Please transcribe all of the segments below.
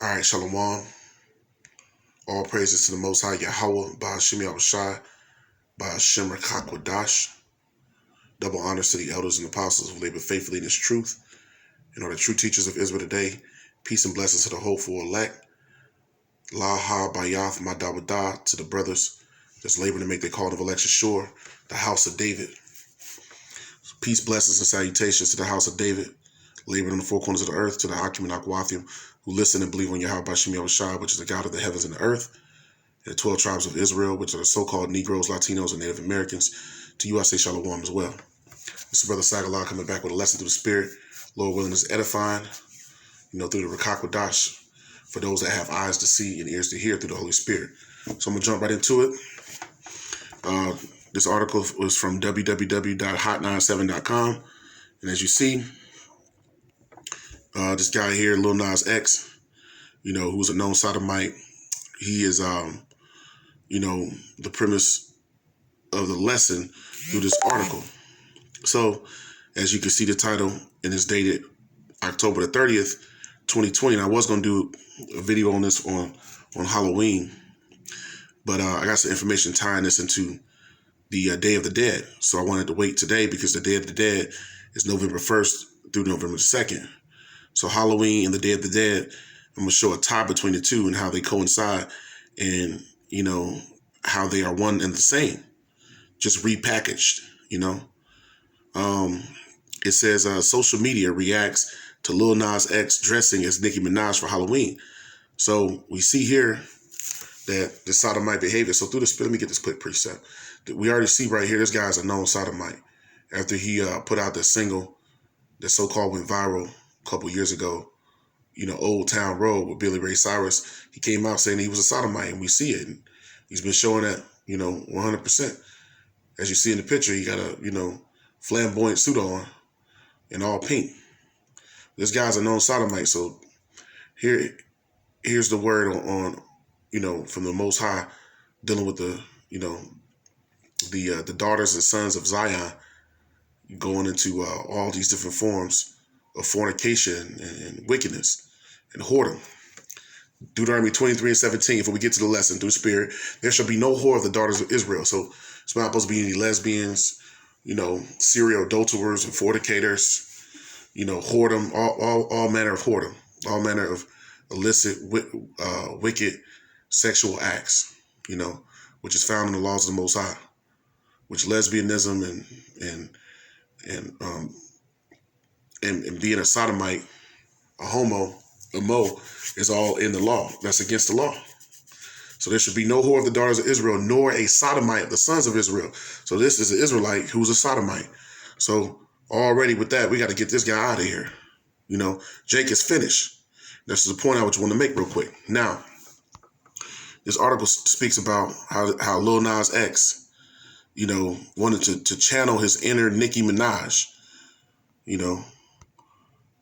All right, Shalom. All praises to the Most High Yahweh, Ba'ashim Yahushai, Ba'ashim Rakakwadash. Double honors to the elders and apostles who labor faithfully in His truth, and are the true teachers of Israel today. Peace and blessings to the hopeful elect. La ha bayath madawada to the brothers that's laboring to make their call of election sure. The house of David. Peace, blessings, and salutations to the house of David, laboring on the four corners of the earth, to the Akim and Akwathim, who listen and believe on Yahweh Ba'ashim Yahushai, which is the God of the heavens and the earth, and the 12 tribes of Israel, which are the so-called Negroes, Latinos, and Native Americans. To you I say Shalom as well. This is Brother Sagallah coming back with a lesson through the Spirit. Lord willing, is edifying, through the Rakakwadash, for those that have eyes to see and ears to hear through the Holy Spirit. So I'm going to jump right into it. This article was from www.hot97.com. And as you see, this guy here, Lil Nas X, who's a known sodomite, he is, the premise of the lesson through this article. So, as you can see the title, and it's dated October the 30th, 2020. And I was going to do a video on this on Halloween, but I got some information tying this into the Day of the Dead. So I wanted to wait today because the Day of the Dead is November 1st through November 2nd. So Halloween and the Day of the Dead, I'm going to show a tie between the two and how they coincide and, how they are one and the same, just repackaged, It says social media reacts to Lil Nas X dressing as Nicki Minaj for Halloween. So we see here that the sodomite behavior. So through the spirit, let me get this quick preset. We already see right here, this guy's a known sodomite. After he put out the single that so-called went viral a couple years ago, Old Town Road with Billy Ray Cyrus, he came out saying he was a sodomite, and we see it. And he's been showing that, 100%. As you see in the picture, he got a, flamboyant suit on and all pink. This guy's a known sodomite. So here's the word on from the Most High dealing with the, the daughters and sons of Zion going into all these different forms of fornication and wickedness and whoredom. Deuteronomy 23:17, if we get to the lesson through spirit, there shall be no whore of the daughters of Israel. So it's not supposed to be any lesbians, serial adulterers and fornicators, whoredom, all manner of whoredom, all manner of illicit, wicked sexual acts, which is found in the laws of the Most High, which lesbianism and being a sodomite, a homo, a mo, is all in the law. That's against the law. So there should be no whore of the daughters of Israel, nor a sodomite of the sons of Israel. So this is an Israelite who's a sodomite. So already with that, we got to get this guy out of here. Jake is finished. This is a point I just want to make real quick. Now, this article speaks about how Lil Nas X, wanted to channel his inner Nicki Minaj,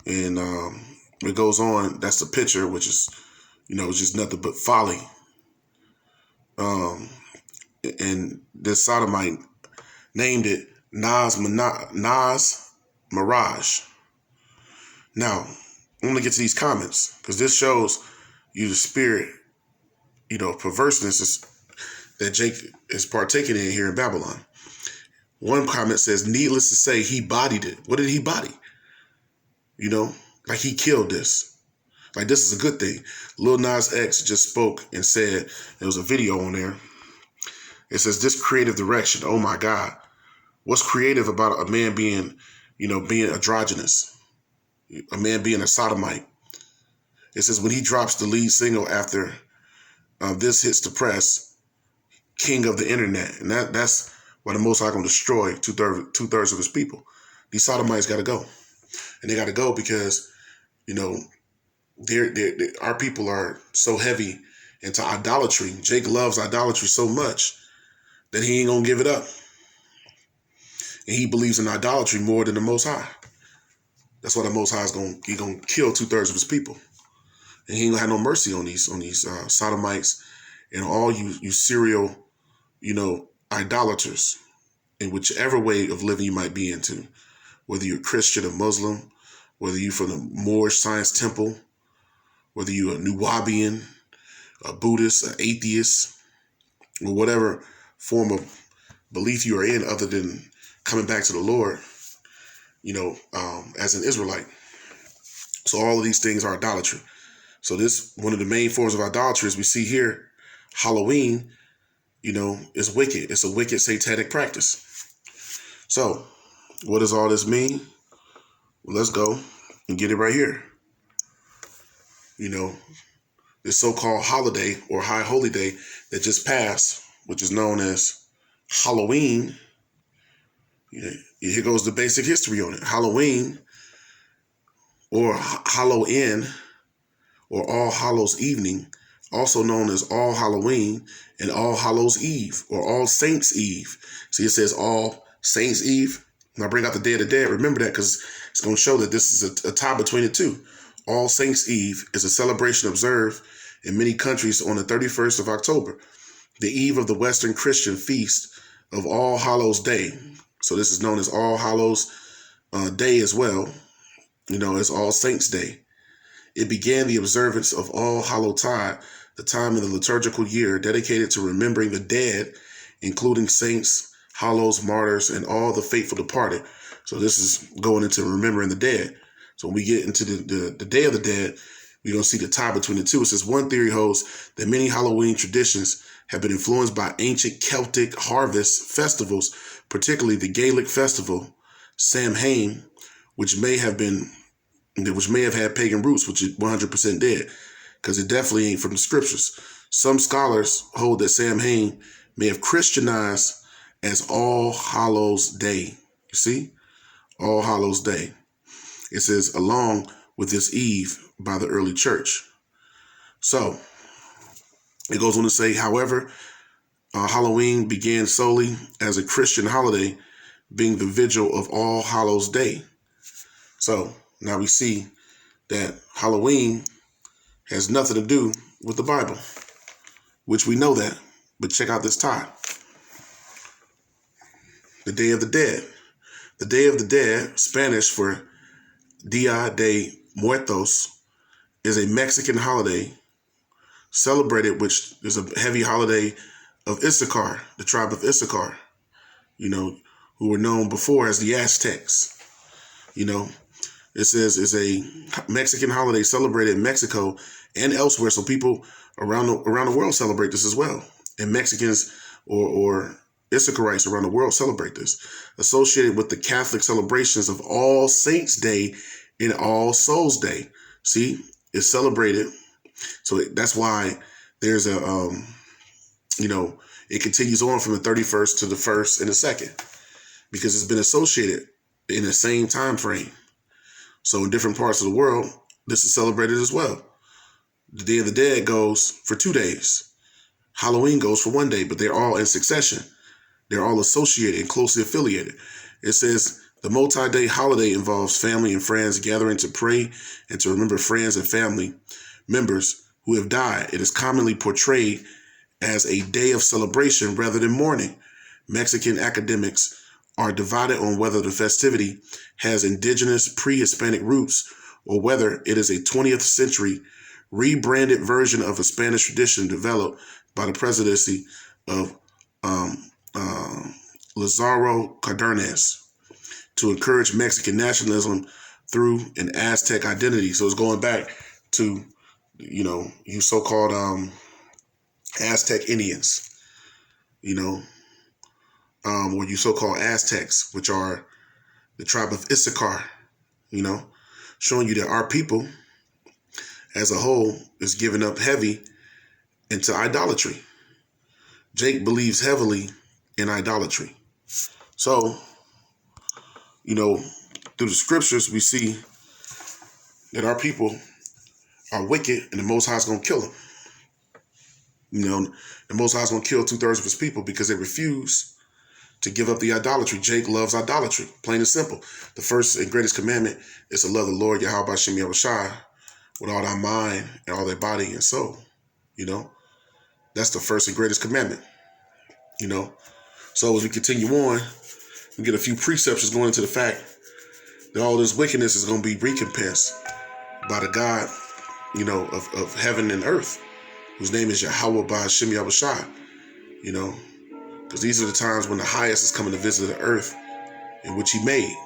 and it goes on. That's the picture, which is, it's just nothing but folly. And this sodomite named it Nas Mirage. Now, I'm going to get to these comments because this shows you the spirit, perverseness that Jake is partaking in here in Babylon. One comment says, needless to say, he bodied it. What did he body? Like he killed this. Like this is a good thing. Lil Nas X just spoke and said, there was a video on there. It says, this creative direction. Oh my God. What's creative about a man being, being androgynous? A man being a sodomite. It says, when he drops the lead single after this hits the press, king of the internet. And that's why the Most High going to destroy two-thirds of his people. These sodomites got to go. And they got to go because, our people are so heavy into idolatry. Jake loves idolatry so much that he ain't going to give it up. And he believes in idolatry more than the Most High. That's why the Most High is going to kill two-thirds of his people. And he ain't going to have no mercy on these sodomites and all you serial, idolaters in whichever way of living you might be into. Whether you're Christian or Muslim, whether you're from the Moorish Science Temple, whether you're a Nuwabian, a Buddhist, an atheist, or whatever form of belief you are in other than coming back to the Lord, as an Israelite. So all of these things are idolatry. So this, one of the main forms of idolatry, as we see here, Halloween, is wicked. It's a wicked satanic practice. So what does all this mean? Well, let's go and get it right here. This so-called holiday or high holy day that just passed, which is known as Halloween. Here goes the basic history on it. Halloween, or Halloween, or All Hallows Evening, also known as All Halloween and All Hallows Eve, or All Saints Eve. See, it says All Saints Eve. When I bring out the Day of the Dead, remember that, because it's going to show that this is a tie between the two. All Saints Eve is a celebration observed in many countries on the 31st of October, the eve of the Western Christian feast of All Hallows Day. So this is known as All Hallows Day as well, as All Saints Day. It began the observance of All Hallowtide, the time in the liturgical year dedicated to remembering the dead, including saints, hallows, martyrs, and all the faithful departed. So this is going into remembering the dead. So when we get into the Day of the Dead, we're going to see the tie between the two. It says one theory holds that many Halloween traditions have been influenced by ancient Celtic harvest festivals, particularly the Gaelic festival, Samhain, which may have had pagan roots, which it 100% did, because it definitely ain't from the scriptures. Some scholars hold that Samhain may have Christianized as All Hallows Day. You see? All Hallows Day. It says, along with this eve by the early church. So it goes on to say, however, Halloween began solely as a Christian holiday, being the vigil of All Hallows Day. So now we see that Halloween has nothing to do with the Bible, which we know that. But check out this tie. The Day of the Dead. The Day of the Dead, Spanish for Dia de Muertos, is a Mexican holiday celebrated, which is a heavy holiday of Issachar, the tribe of Issachar, who were known before as the Aztecs. It says it's a Mexican holiday celebrated in Mexico and elsewhere. So people around the world celebrate this as well. And Mexicans or Issacharites around the world celebrate this, associated with the Catholic celebrations of All Saints Day and All Souls Day. See, it's celebrated. So that's why there's it continues on from the 31st to the 1st and the 2nd, because it's been associated in the same time frame. So in different parts of the world, this is celebrated as well. The Day of the Dead goes for 2 days. Halloween goes for 1 day, but they're all in succession. They're all associated and closely affiliated. It says the multi-day holiday involves family and friends gathering to pray and to remember friends and family members who have died. It is commonly portrayed as a day of celebration rather than mourning. Mexican academics are divided on whether the festivity has indigenous pre-Hispanic roots or whether it is a 20th century rebranded version of a Spanish tradition developed by the presidency of Lázaro Cárdenas to encourage Mexican nationalism through an Aztec identity. So it's going back to, you so-called Aztec Indians, or you so-called Aztecs, which are the tribe of Issachar, showing you that our people as a whole is giving up heavy into idolatry. Jake believes heavily in idolatry. So, through the scriptures, we see that our people are wicked and the Most High is going to kill them. The Most High is going to kill 2/3 of his people because they refuse to give up the idolatry. Jake loves idolatry, plain and simple. The first and greatest commandment is to love the Lord Yahweh Bashem Yahushai with all thy mind and all thy body and soul. That's the first and greatest commandment. So as we continue on, we get a few precepts going into the fact that all this wickedness is going to be recompensed by the God of heaven and earth, whose name is Yahweh by Hashem Yahushai, because these are the times when the highest is coming to visit the earth in which he made,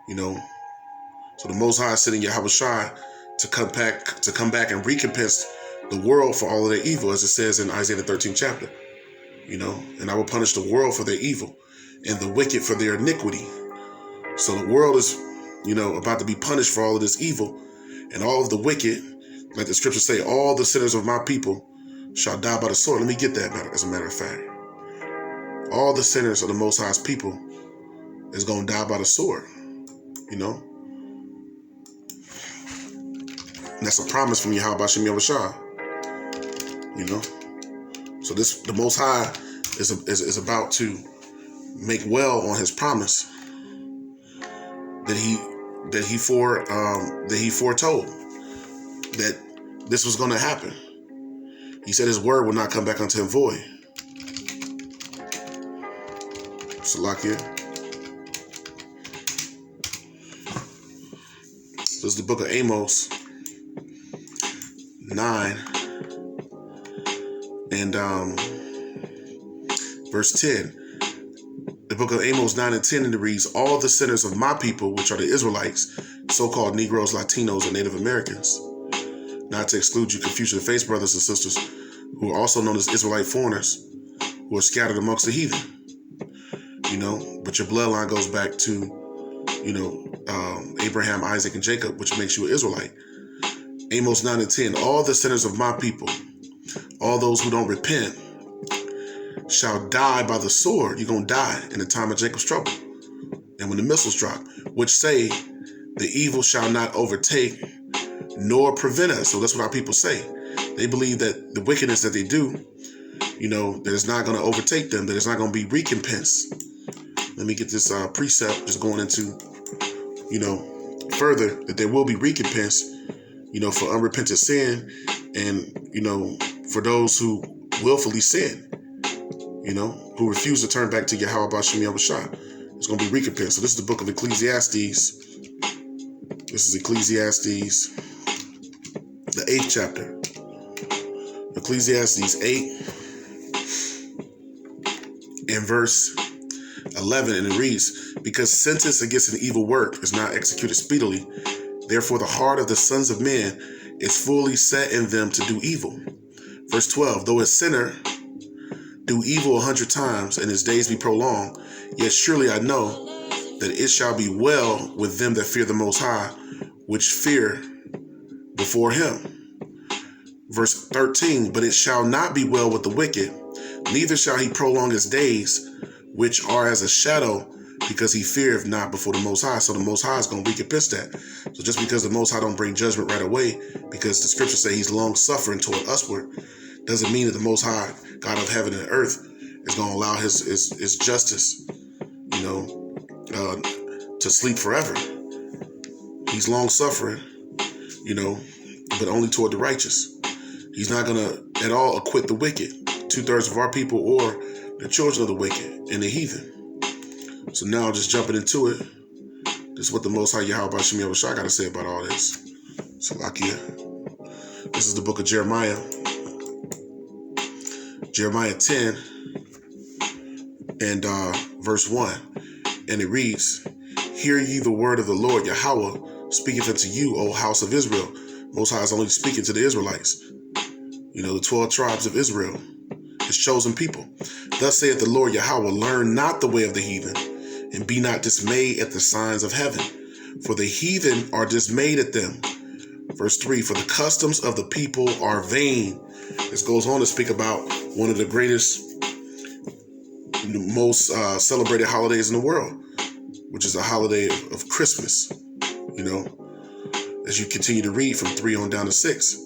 So the Most High is sending Yahushai to come back and recompense the world for all of their evil, as it says in Isaiah the 13th chapter, and I will punish the world for their evil and the wicked for their iniquity. So the world is, about to be punished for all of this evil, and all of the wicked, like the scriptures say, all the sinners of my people shall die by the sword. Let me get that, as a matter of fact. All the sinners of the Most High's people is going to die by the sword, And that's a promise from Yahweh Bashem Yahushua, So the Most High is about to make well on his promise that he foretold that this was going to happen. He said his word will not come back unto him void. Salakia. So it's the book of Amos 9 and verse 10. The book of Amos 9 and 10, and it reads, all the sinners of my people, which are the Israelites, so-called Negroes, Latinos, and Native Americans, not to exclude you Confucian-faced brothers and sisters who are also known as Israelite foreigners, who are scattered amongst the heathen, but your bloodline goes back to, Abraham, Isaac, and Jacob, which makes you an Israelite. Amos 9 and 10, all the sinners of my people, all those who don't repent, shall die by the sword. You're going to die in the time of Jacob's trouble. And when the missiles drop, which say, the evil shall not overtake nor prevent us. So that's what our people say. They believe that the wickedness that they do, that it's not going to overtake them, that it's not going to be recompensed. Let me get this precept just going into, further, that there will be recompense, for unrepentant sin and, for those who willfully sin, who refuse to turn back to Yahweh Bashem Yahushua. It's going to be recompense. So this is the book of Ecclesiastes. This is Ecclesiastes, the 8th chapter. Ecclesiastes 8 and verse 11, and it reads, because sentence against an evil work is not executed speedily, therefore the heart of the sons of men is fully set in them to do evil. Verse 12, though a sinner do evil 100 times and his days be prolonged, yet surely I know that it shall be well with them that fear the Most High, which fear before him. Verse 13, but it shall not be well with the wicked, neither shall he prolong his days, which are as a shadow, because he feareth not before the Most High. So the Most High is going to recompense that. So just because the Most High don't bring judgment right away, because the scriptures say he's long suffering toward usward, doesn't mean that the Most High, God of heaven and earth, is going to allow his justice, to sleep forever. He's long suffering, but only toward the righteous. He's not going to at all acquit the wicked, 2/3 of our people, or the children of the wicked and the heathen. So now just jumping into it, this is what the Most High Yahweh Bashem Yahushua got to say about all this. Salakia. This is the book of Jeremiah. Jeremiah 10 and verse 1. And it reads, hear ye the word of the Lord Yahweh speaketh unto you, O house of Israel. Most High is only speaking to the Israelites, the 12 tribes of Israel, his chosen people. Thus saith the Lord Yahweh, learn not the way of the heathen, and be not dismayed at the signs of heaven, for the heathen are dismayed at them. Verse 3, for the customs of the people are vain. This goes on to speak about one of the greatest, most celebrated holidays in the world, which is the holiday of Christmas, as you continue to read from 3 on down to 6.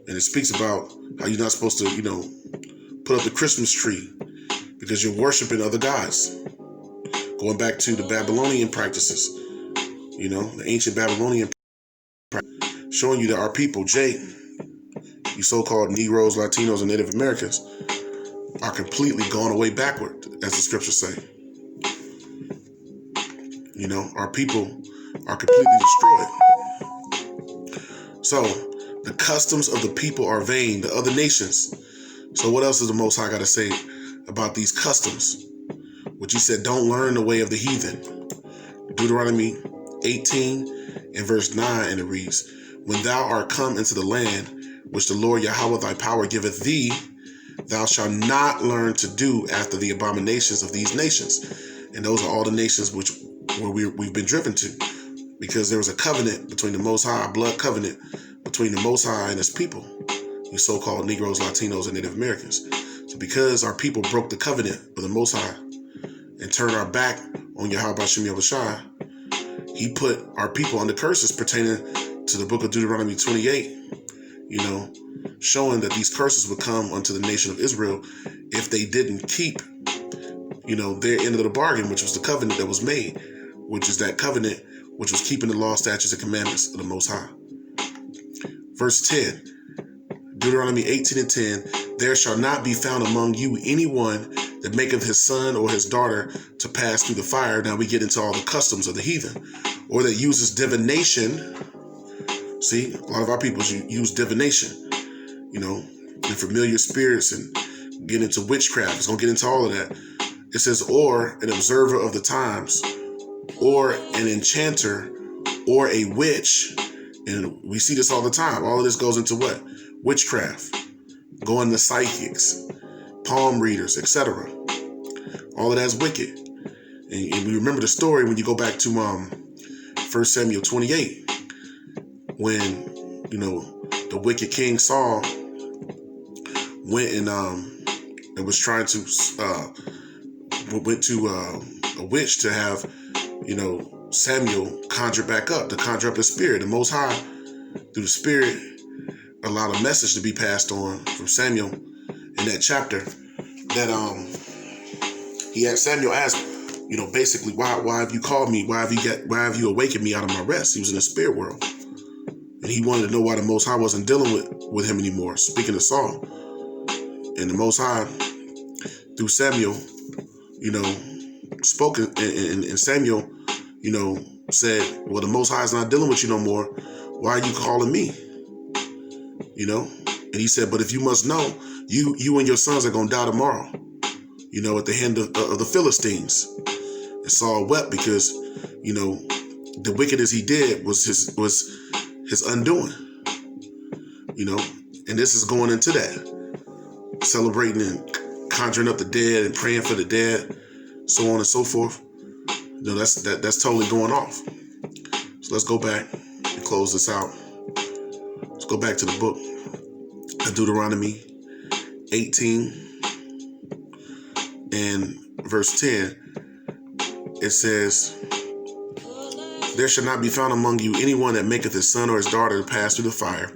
And it speaks about how you're not supposed to, put up the Christmas tree because you're worshiping other gods. Going back to the Babylonian practices, the ancient Babylonian practices, showing you that our people, you so-called Negroes, Latinos, and Native Americans, are completely gone away backward, as the scriptures say. Our people are completely destroyed. So the customs of the people are vain, the other nations. So what else does the Most High got to say about these customs? Which he said, don't learn the way of the heathen. Deuteronomy 18 and verse 9, and it reads, when thou art come into the land which the Lord Yahweh thy power giveth thee, thou shalt not learn to do after the abominations of these nations. And those are all the nations where we've been driven to, because there was a covenant between the Most High, a blood covenant between the Most High and his people, you so-called Negroes, Latinos, and Native Americans. So because our people broke the covenant of the Most High and turned our back on Yahweh Bashem Yahushua, he put our people under curses pertaining to the book of Deuteronomy 28, showing that these curses would come unto the nation of Israel if they didn't keep, their end of the bargain, which was the covenant that was made, which is that covenant which was keeping the law, statutes, and commandments of the Most High. Verse 10, Deuteronomy 18 and 10, there shall not be found among you anyone that maketh his son or his daughter to pass through the fire. Now we get into all the customs of the heathen, or that uses divination. See, a lot of our people use divination, and familiar spirits, and get into witchcraft. It's going to get into all of that. It says, or an observer of the times, or an enchanter, or a witch. And we see this all the time. All of this goes into what? Witchcraft. Going to psychics, palm readers, etc. All of that's wicked. And we remember the story when you go back to 1 Samuel 28, when, the wicked King Saul went and was trying to went to a witch to have Samuel conjure back up, to conjure up his spirit. The Most High, through the Spirit, allowed a message to be passed on from Samuel in that chapter, that he had Samuel ask, basically, why have you called me? Why have you awakened me out of my rest? He was in the spirit world, and he wanted to know why the Most High wasn't dealing with him anymore, speaking to Saul. And the Most High, through Samuel, spoke, and Samuel, said, well, the Most High is not dealing with you no more. Why are you calling me? And he said, but if you must know, you and your sons are going to die tomorrow, at the hand of the Philistines. And Saul wept because, the wickedness he did was his undoing, and this is going into that, celebrating and conjuring up the dead and praying for the dead, so on and so forth. That's totally going off. So let's go back and close this out. Let's go back to the book of Deuteronomy 18 and verse 10. It says, there shall not be found among you anyone that maketh his son or his daughter to pass through the fire,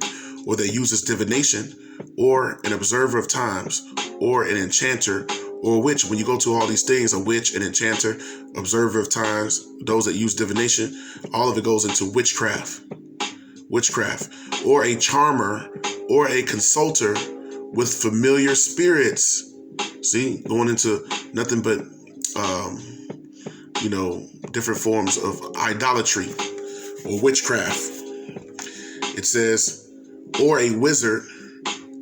or that uses divination, or an observer of times, or an enchanter, or a witch. When you go to all these things, a witch, an enchanter, observer of times, those that use divination, all of it goes into witchcraft, or a charmer, or a consulter with familiar spirits. See, going into nothing but, different forms of idolatry or witchcraft. It says, or a wizard,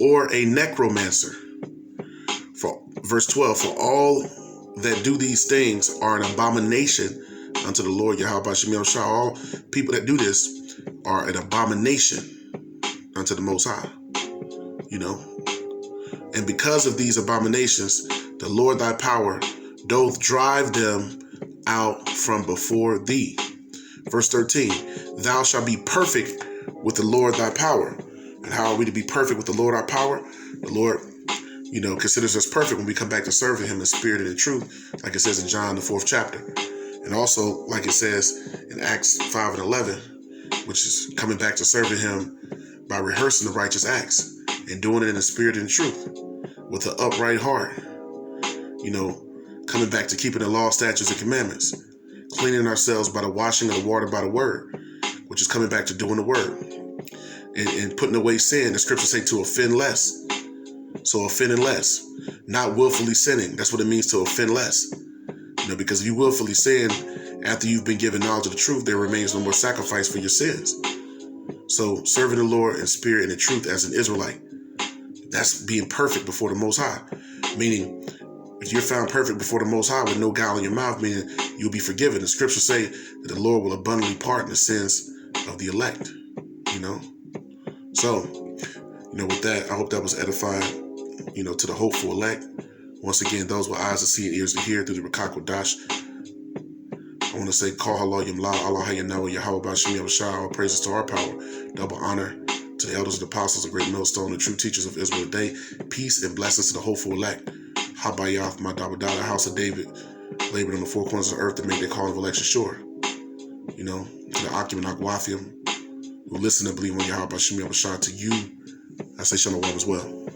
or a necromancer. For verse 12, for all that do these things are an abomination unto the Lord Yahweh Bashem Yahushua. All people that do this are an abomination unto the Most High. And because of these abominations, the Lord thy power doth drive them out from before thee. Verse 13, thou shalt be perfect with the Lord thy power. And how are we to be perfect with the Lord our power? The Lord, considers us perfect when we come back to serving him in spirit and in truth, like it says in John, the 4th chapter. And also, like it says in Acts 5 and 11, which is coming back to serving him by rehearsing the righteous acts and doing it in the spirit and truth with an upright heart, coming back to keeping the law, statutes, and commandments, cleaning ourselves by the washing of the water by the word, which is coming back to doing the word, and putting away sin. The scriptures say to offend less. So offending less, not willfully sinning. That's what it means to offend less. Because if you willfully sin after you've been given knowledge of the truth, there remains no more sacrifice for your sins. So serving the Lord in spirit and in truth as an Israelite, that's being perfect before the Most High. Meaning, if you're found perfect before the Most High with no guile in your mouth, meaning you'll be forgiven. The scriptures say that the Lord will abundantly pardon the sins of the elect. So, with that, I hope that was edifying, to the hopeful elect. Once again, those with eyes to see and ears to hear through the Rakak Wadash. I want to say, Call Halal Yamla, Allah Hayanawa, Yahweh Bashim Yahushua, all praises to our power. Double honor to the elders and apostles, the great millstone, the true teachers of Israel today. Peace and blessings to the hopeful elect. Habayath, my Dabadala, house of David, labored on the four corners of the earth to make their call of election sure. To the Akim and Akwathium, who listen and believe on Yahweh Bashim Yahushua, to you, I say shalom as well.